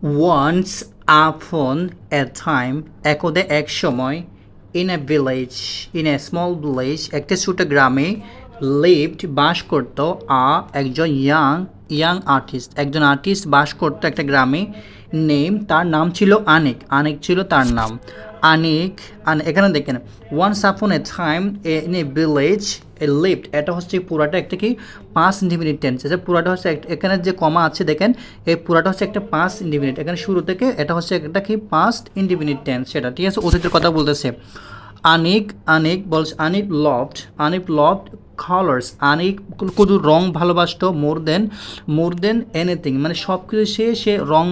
Once upon a time, একদে এক সময়, in a village, in a small village, একটা ছোট গ্রামে lived বাস করত একজন ইয়াং আর্টিস্ট, একজন আর্টিস্ট বাস করত একটা গ্রামে। তার নাম ছিল আনিক, আনিক ছিল তার নাম। আনিক, এখানে দেখেন once upon a time in a village a lived, এটা হচ্ছে পুরাটা একটা কি পাস্ট ইনডিফিনিট টেন্স আছে। পুরাটা হচ্ছে এখানে যে কমা আছে দেখেন, এই পুরাটা হচ্ছে একটা পাস্ট ইনডিফিনিট, এখানে শুরু থেকে এটা হচ্ছে একটা কি পাস্ট ইনডিফিনিট টেন্স, সেটা ঠিক আছে, অতীতের কথা বলতেছে। আনিক বলছে আনিক লভড কালার্স, আনিক শুধু রং ভালোবাসতো মোর দেন এনিথিং, মানে সব কিছু সে রং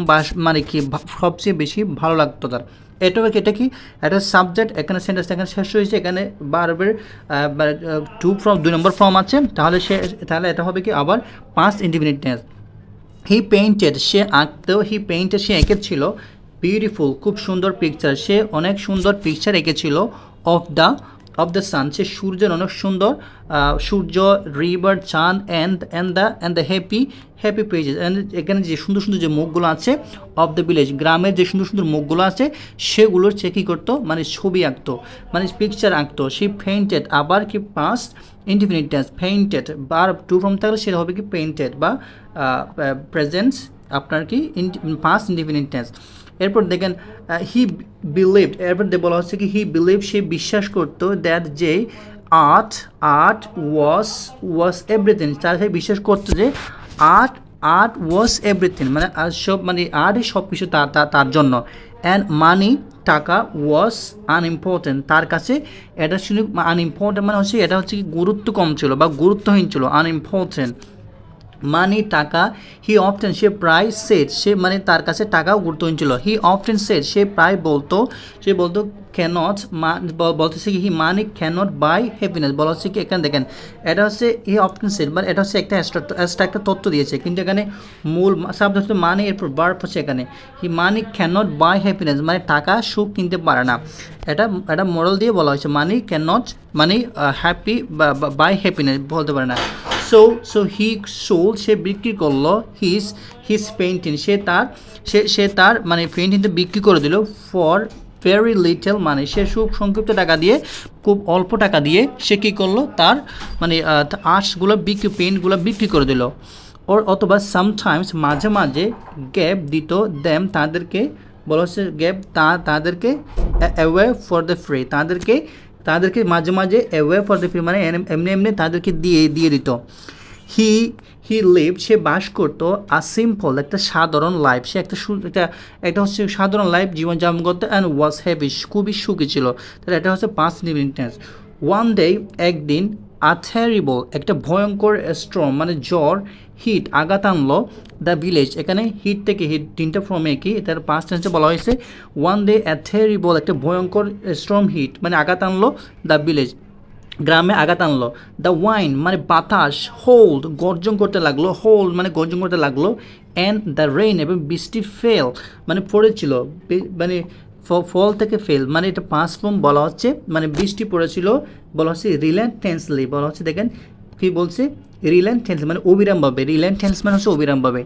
মানে কি সবচেয়ে বেশি ভালো লাগতো তার। এটা কি একটা সাবজেক্ট, এখানে সেন্টেন্স এখানে শেষ হয়েছে, এখানে বারবার দুই নম্বর ফর্ম আছে, তাহলে এটা হবে কি আবার পাস্ট ইনডিফিনিট টেন্স। হি পেইন্টেড, সে আঁকতো, সে এঁকেছিল বিউটিফুল, খুব সুন্দর পিকচার, সে অনেক সুন্দর পিকচার এঁকেছিল অফ দ্য সান, সে সূর্যের অনেক সুন্দর সূর্য, রিভার, চাঁদ অ্যান্ড দ্য হ্যাপি পেজেস, এখানে যে সুন্দর সুন্দর যে মুখগুলো আছে অফ দ্য ভিলেজ, গ্রামের যে সুন্দর সুন্দর মুখগুলো আছে সেগুলোর সে কী করতো, মানে ছবি আঁকতো, মানে পিকচার আঁকতো। সে পেইন্টেড, আবার কি past indefinite tense, painted bar to form থাকলে সেটা হবে কি পেইন্টেড বা প্রেজেন্স আপনার কি পাস্ট ইনডিফিনিট টেন্স। এরপর দেখেন হি বিলিভড, এরপর বলা হচ্ছে কি হি বিলিভ, সে বিশ্বাস করতো দ্যাট যে আর্ট ওয়াজ এভরিথিং, তার সে বিশ্বাস করতো যে আর্ট ওয়াজ এভরিথিং, মানে আর্টই সব কিছু তার জন্য। অ্যান্ড মানি, টাকা, ওয়াজ আনইম্পর্টেন্ট, তার কাছে এটা শুধু আনইম্পর্টেন্ট, মানে হচ্ছে এটা হচ্ছে কি গুরুত্ব কম ছিল বা গুরুত্বহীন ছিল, আনইম্পর্টেন্ট। মানি, টাকা, হি অফটেন, সে প্রায় সেট, সে মানে তার কাছে টাকাও গুরুত্বহীন ছিল। হি অফটেন সেট, সে প্রায় বলতো, ক্যানট, বলতেছে কি হি মানি ক্যানট বাই হ্যাপিনেস, বলা হচ্ছে কি এখানে দেখেন এটা হচ্ছে হি অফটেন সেট, মানে এটা হচ্ছে একটা এক্সট্রা একটা তথ্য দিয়েছে, কিন্তু এখানে মূল শব্দ হচ্ছে মানি, এরপর ভার্ব হচ্ছে এখানে হি মানি ক্যানট বাই হ্যাপিনেস, মানে টাকা সুখ কিনতে পারে না। এটা মোরাল দিয়ে বলা হয়েছে, মানি ক্যানট মানে হ্যাপি বাই হ্যাপিনেস বলতে পারে না। সো হি সোল্ড, সে বিক্রি করলো হিজ পেইন্টিং, সে তার মানে পেইন্টিংটা বিক্রি করে দিল ফর ভেরি লিটল মানি, সে খুব সংক্ষিপ্ত টাকা দিয়ে, খুব অল্প টাকা দিয়ে সে কী করলো, তার মানে আর্টসগুলো পেইন্টগুলো বিক্রি করে দিল। অথবা সামটাইমস, মাঝে মাঝে গ্যাপ দিত দেম, তাদেরকে বলা হচ্ছে গ্যাপ তাদেরকে অ্যাওয়ে ফর দ্য ফ্রি, তাদেরকে মাঝে মাঝে অ্যাওয়ে ফর দ্য ফ্রি, মানে এমনি তাদেরকে দিয়ে দিত। হি লিভ, সে বাস করতো সিম্পল, একটা সাধারণ লাইফ, সে একটা হচ্ছে সাধারণ লাইফ জীবনযাপন করতো। অ্যান্ড ওয়াজ হ্যাপি, খুবই সুখী ছিল, তাহলে এটা হচ্ছে past indefinite tense. One day, একদিন, আথেরিবল, একটা ভয়ঙ্কর স্ট্রম মানে জ্বর, হিট, আঘাত আনলো দ্য ভিলেজ, এখানে হিট থেকে হিট তিনটা ফর্মে কি এটার পাস্ট টেন্সে বলা হয়েছে। ওয়ান ডে অ্যাথেরিবল, একটা ভয়ঙ্কর স্ট্রম হিট মানে আঘাত আনলো দ্য ভিলেজ, গ্রামে আঘাত আনলো। দ্য ওয়াইন মানে বাতাস, হোল্ড, গর্জন করতে লাগলো, অ্যান্ড দ্য রেইন, এবং বৃষ্টি ফেল মানে পড়েছিল, মানে ফল থেকে ফেল, মানে এটা পাস্ট ফর্ম বলা হচ্ছে, মানে বৃষ্টি পড়েছিল, বলা হচ্ছে রিল্যান্টেন্সলি, বলা হচ্ছে দেখেন কি বলছে রিল্যান্টেন্সলি, মানে অবিরামভাবে, রিল্যান্টেন্স মানে হচ্ছে অবিরামভাবে,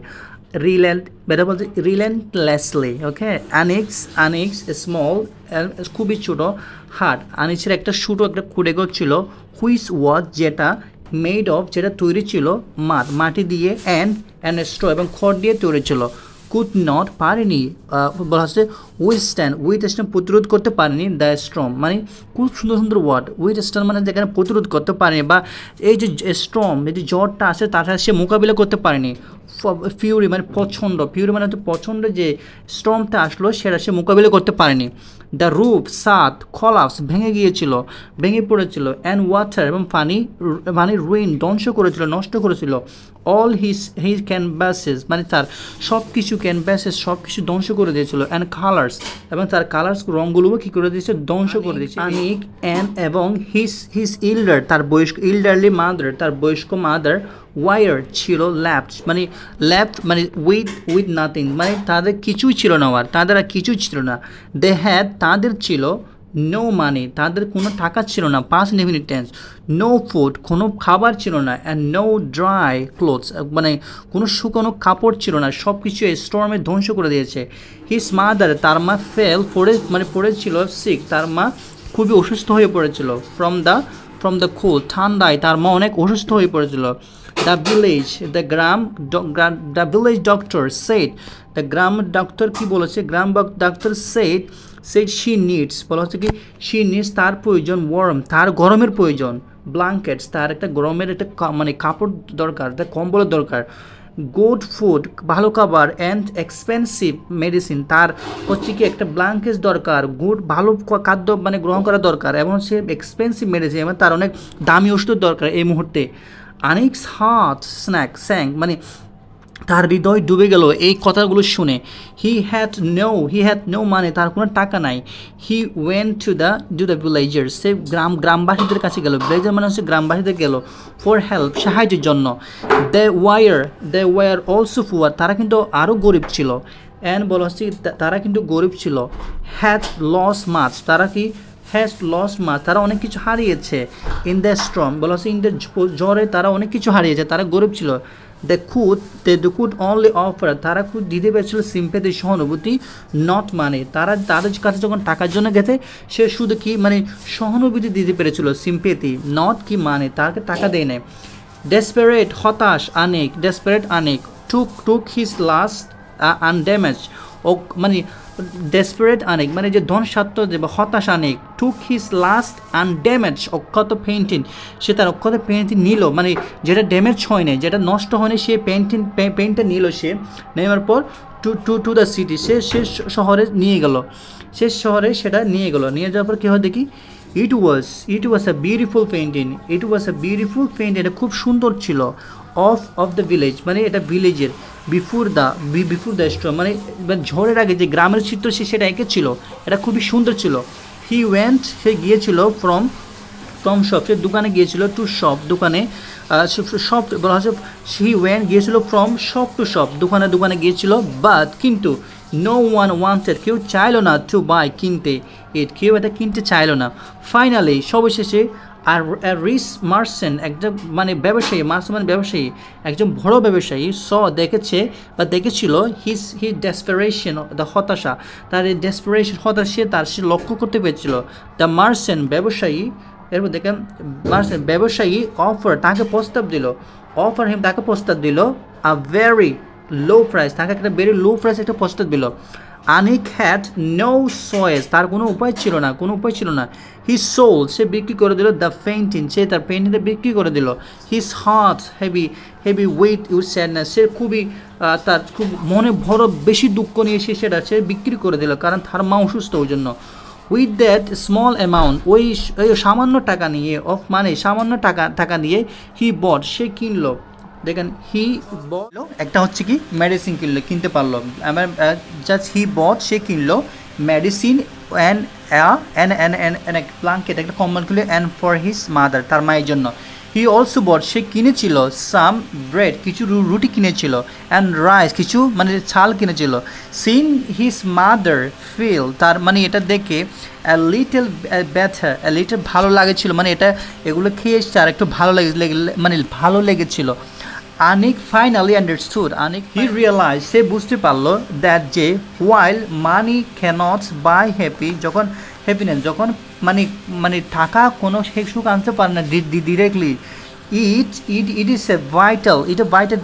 বলছে রিল্যান্টলেসলি। ওকে, আনিক্স স্মল, খুবই ছোটো, হার্ট, আনিক্সের একটা ছোটো একটা কুড়েগো ছিল, হুইচ ওয়াজ, যেটা মেড অফ, যেটা তৈরি ছিল মাটি দিয়ে, অ্যান্ড স্ট্র, এবং খড় দিয়ে তৈরি ছিল। কুড নট, পারেনি, বলা হচ্ছে উইথস্ট্যান্ড, প্রতিরোধ করতে পারেনি, দ্য স্ট্রম, মানে খুব সুন্দর সুন্দর ওয়ার্ড, উইথস্ট্যান্ড মানে যেখানে প্রতিরোধ করতে পারেনি, বা এই যে স্ট্রম, এই যে জ্বরটা আসে তার সাথে সে মোকাবিলা করতে পারেনি। ফিউরি মানে প্রচণ্ড, ফিউরি মানে হচ্ছে প্রচণ্ড, যে স্টর্মটা আসলো সেটা সে মোকাবিলা করতে পারেনি। দ্য রুফ, ছাদ, কলাপস, ভেঙে পড়েছিল। অ্যান্ড ওয়াটার, এবং পানি মানে রুইন, নষ্ট করেছিল। অল হিজ ক্যানভাসেস, মানে তার সব কিছু সব কিছু ধ্বংস করে দিয়েছিল। অ্যান্ড কালার্স, এবং তার কালার্স রঙগুলোও কী করে দিয়েছে, ধ্বংস করে দিয়েছে। আনিক এবং হিজ ইল্ডার, তার বয়স্ক মাদার ওয়ার ছিল ল্যাপ্ট মানে উইথ নাথিং, মানে তাদের কিছুই ছিল না, তাদের আর কিছুই ছিল না। তাদের ছিল নো মানি, তাদের কোনো টাকা ছিল না, past indefinite tense. No food, কোনো খাবার ছিল না। অ্যান্ড নো ড্রাই ক্লোথস, মানে কোনো শুকনো কাপড় ছিল না, সব কিছু স্টর্মে ধ্বংস করে দিয়েছে। হিজ মাদার, তার মা ফেল, পড়েছিল সিক, তার মা খুবই অসুস্থ হয়ে পড়েছিল। ফ্রম দ্য কোল্ড, ঠান্ডায় তার মা অনেক অসুস্থ হয়ে পড়েছিল। The village doctor said, the গ্রাম ডক্টর কি বলেছে, গ্রাম ডক্টর সেড শি নিডস, বলা হচ্ছে কি শি নিডস, তার প্রয়োজন, ওয়ার্ম, তার গরমের প্রয়োজন, ব্ল্যাঙ্কেটস, তার একটা গরমের একটা মানে কাপড় দরকার, একটা কম্বলের দরকার। গুড ফুড, ভালো খাবার। অ্যান্ড এক্সপেন্সিভ মেডিসিন, তার হচ্ছে কি একটা ব্ল্যাঙ্কেট দরকার, গুড ভালো খাদ্য মানে গ্রহণ করা দরকার, এবং সে এক্সপেন্সিভ মেডিসিন এবং তার অনেক দামি ওষুধ দরকার এই মুহূর্তে। আনিকস হার্ট স্যাং, মানে তার হৃদয় ডুবে গেল এই কথাগুলো শুনে। হি হ্যাড নো মানে, তার কোনো টাকা নাই। He went to the villager, সে গ্রামবাসীদের কাছে গেল, ভিলেজার মানে হচ্ছে গ্রামবাসীদের গেল, ফর হেল্প, সাহায্যের জন্য। দে ওয়ার অলসো পুয়ার, তারা কিন্তু আরও গরিব ছিল। অ্যান্ড বলা হচ্ছে তারা কিন্তু গরিব ছিল। হ্যাড লস মাছ, তারা কি হ্যাজ লস মাছ, তারা অনেক কিছু হারিয়েছে। ইন দ্য স্ট্রম, বলা হচ্ছে ইন দ্য জ্বরে তারা অনেক কিছু হারিয়েছে, তারা গরিব ছিল। দে কুড অনলি অফার, তারা খুব দিতে পেরেছিল সিম্পেথি, সহানুভূতি, নট মানি, তারা তাদের কাছে যখন টাকার জন্য গেছে সে শুধু কি মানে সহানুভূতি দিতে পেরেছিল, সিম্পেথি, নট কি মানে তাকে টাকা দেয় নেয়। ডেসপারেট, হতাশ, আনেক টুক হিজ লাস্ট আনড্যামেজ, ও মানে ডেসপারেট আনেক মানে যে ধনসাত্য যে বা হতাশ আনেক, টুক হিজ লাস্ট আনড্যামেজ, অক্ষত পেন্টিং, সে তার অক্ষত পেন্টিং নিল, মানে যেটা ড্যামেজ হয়নি, যেটা নষ্ট হয়নি, সে পেন্টটা নিল, সে নেওয়ার পর টু দ্য সিটি, সে শহরে নিয়ে গেল, সে শহরে সেটা নিয়ে গেল, নিয়ে যাওয়ার পর কী হয় দেখি, ইট ওয়াজ আ বিউটিফুল পেন্টিং, এটা খুব সুন্দর ছিল। অফ দ্য ভিলেজ, মানে এটা ভিলেজের, বিফোর দ্য স্ট্রম, মানে ঝড়ের আগে যে গ্রামের চিত্র সেটা এঁকেছিল, এটা খুবই সুন্দর ছিল। সে গিয়েছিল ফ্রম শপ, সে দোকানে গিয়েছিল, টু শপ, দোকানে, শপ বলা হচ্ছে গিয়েছিল ফ্রম শপ টু শপ, দোকানে গিয়েছিল, বাট কিন্তু নো ওয়ান ওয়ান্টেড, কেউ চাইলো না, টু বাই কিনতে, কেউ এটা কিনতে চাইলো না। ফাইনালি সবশেষে আর রিচ মার্চেন্ট, একটা মানে ব্যবসায়ী, একজন বড় ব্যবসায়ী, দেখেছিল হিজ ডেসপারেশন, দ্য হতাশা, তার এই ডেসপারেশন, সে লক্ষ্য করতে পেরেছিল। দ্য মার্চেন্ট, ব্যবসায়ী, এরপর দেখেন ব্যবসায়ী তাকে প্রস্তাব দিল আ ভেরি লো প্রাইস, তাকে একটা ভেরি লো প্রাইস একটা প্রস্তাব দিল। আনিক হ্যাড নো চয়েস, তার কোনো উপায় ছিল না। হি সোল্ড, সে বিক্রি করে দিল, দ্য পেইন্টিং, সে তার পেইন্টিংটা বিক্রি করে দিল। His heart heavy weight with sadness, সে তার খুব মনে বড় বেশি দুঃখ নিয়ে সে বিক্রি করে দিল, কারণ তার মা অসুস্থ, ওই জন্য। উইথ দ্যাট স্মল অ্যামাউন্ট, ওই সামান্য টাকা নিয়ে, টাকা নিয়ে হি বট, সে কিনলো, দেখেন হি বট, একটা হচ্ছে কি মেডিসিন কিনতে পারলো, আমার জাস্ট হি বট, সে কিনলো মেডিসিন, অ্যান্ড ব্ল্যাঙ্কেট, একটা কম্বল কিনলো, অ্যান্ড ফর হিজ মাদার, তার মায়ের জন্য। হি অলসো বট, সে কিনেছিল সাম ব্রেড, কিছু রুটি কিনেছিল, অ্যান্ড রাইস, কিছু মানে চাল কিনেছিল। সিন হিজ মাদার ফিল, তার মানে এটা দেখে লিটল ভালো লাগেছিল, মানে এগুলো খেয়ে আর একটু ভালো লেগেছিল। Anik finally understood, he realise, সে বুঝতে পারলো, দ্যাট যে while money cannot buy happiness, যখন মানে টাকা কোনো সুখ আনতে পারে না directly, it is a vital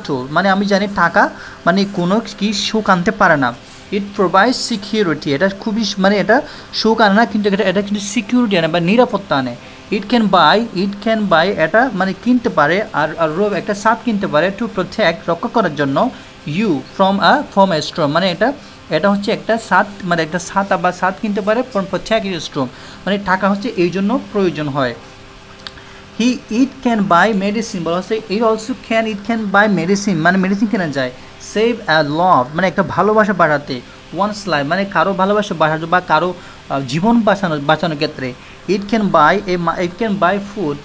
tool, মানে আমি জানি টাকা মানে কোনো কি সুখ আনতে পারে না। ইট প্রোভাইড সিকিউরিটি, এটা খুবই মানে এটা সুখ আনে না, কিন্তু এটা কিন্তু সিকিউরিটি আনে বা নিরাপত্তা আনে। ইট ক্যান বাই, এটা মানে কিনতে পারে, আর একটা ছাদ কিনতে পারে, টু প্রোটেক্ট, রক্ষা করার জন্য, ইউ ফ্রম এ স্ট্রম, মানে এটা হচ্ছে একটা ছাদ, মানে একটা ছাদ কিনতে পারে, ফ্রম প্রোটেক্ট ইউর স্ট্রম, মানে টাকা হচ্ছে এই জন্য প্রয়োজন হয়। ইট ক্যান বাই মেডিসিন, বলা হচ্ছে ইট ক্যান বাই মেডিসিন, মানে মেডিসিন কেনা যায়। সেভ অ্যা লাভ, মানে একটা ভালোবাসা বাড়াতে, ওয়ান্স লাইফ, মানে কারো ভালোবাসা বাড়াতে বা কারো জীবন বাঁচানোর ক্ষেত্রে। It can buy food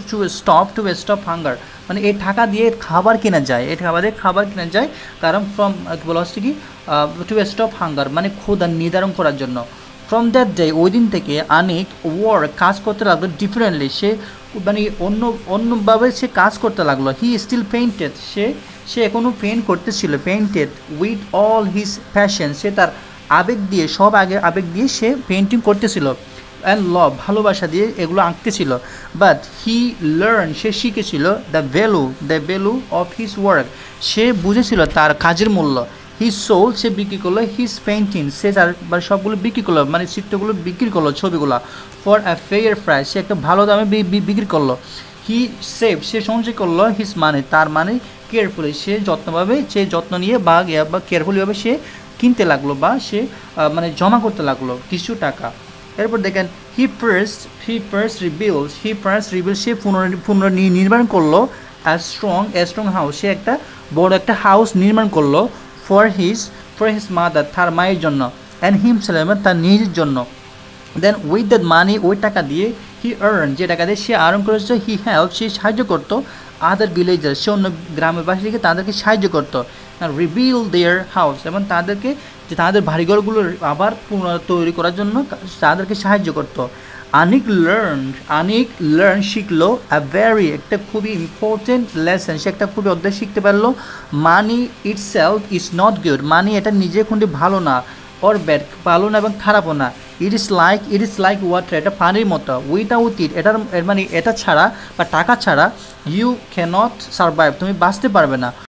to stop hunger, মানে এই টাকা দিয়ে খাবার কেনা যায়, কারণ বলা হচ্ছে কি টু স্টপ হাঙ্গার, মানে ক্ষুধা নির্ধারণ করার জন্য। ফ্রম দ্যাট ডে ওই দিন থেকে আনিক ওয়ার্ক কাজ করতে লাগলো ডিফারেন্টলি, সে মানে অন্যভাবে সে কাজ করতে লাগলো। হি স্টিল পেইন্টেড, সে এখনও পেইন্ট করতেছিল, painted with all his passion, সে তার আবেগ দিয়ে আবেগ দিয়ে সে পেইন্টিং করতেছিল। অ্যান্ড লাভ, ভালোবাসা দিয়ে এগুলো আঁকতেছিল। বাট হি লার্ন, সে শিখেছিল the value of his work, সে বুঝেছিল তার কাজের মূল্য। হিজ সোল, সে বিক্রি করলো হিজ পেইন্টিং, সে তার সবগুলো বিক্রি করলো, মানে চিত্রগুলো বিক্রি করলো, ছবিগুলো ফর আ ফেয়ার প্রাইস, সে একটা ভালো দামে বিক্রি করলো। হি সেভ, সে সঞ্চয় করলো হিজ মানি, তার মানে কেয়ারফুলি, সে যত্ন নিয়ে বা কেয়ারফুলিভাবে সে কিনতে লাগলো বা সে মানে জমা করতে লাগলো কিছু টাকা। এরপর দেখেন হি ফার্স্ট রিবিল্ড, সে পুনর্নির্মাণ করলো অ্যাজ স্ট্রং হাউস, সে একটা বড় একটা হাউস নির্মাণ করলো ফর হিজ মাদার, তার মায়ের জন্য, অ্যান্ড হিমসেলফ, তার নিজের জন্য। দেন উইথ দ্যাট মানি, ওই টাকা দিয়ে হি আর্ন, যে টাকা দিয়ে সে আর্ন করেছে, হি হেল্প, সে সাহায্য করতো আদার ভিলেজার, সে অন্য গ্রামের বাসীকে তাদেরকে সাহায্য করতো, রিবিল্ড দেয়ার হাউস, এবং তাদেরকে যে তাদের বাড়িঘরগুলো আবার তৈরি করার জন্য তাদেরকে সাহায্য করতো। আনিক লার্ন, শিখলো একটা খুবই ইম্পর্টেন্ট লেসন, সে একটা খুবই অধ্যায় শিখতে পারলো। মানি ইটসেলফ ইজ নট গুড, মানি এটা নিজে কোনটি ভালো না, অর ব্যাড, ভালো না এবং খারাপও না। ইট ইজ লাইক ওয়াটার, এটা পানির মতো। উইদাউট ইট, মানে এটা ছাড়া বা টাকা ছাড়া ইউ ক্যানট সারভাইভ, তুমি বাঁচতে পারবে না।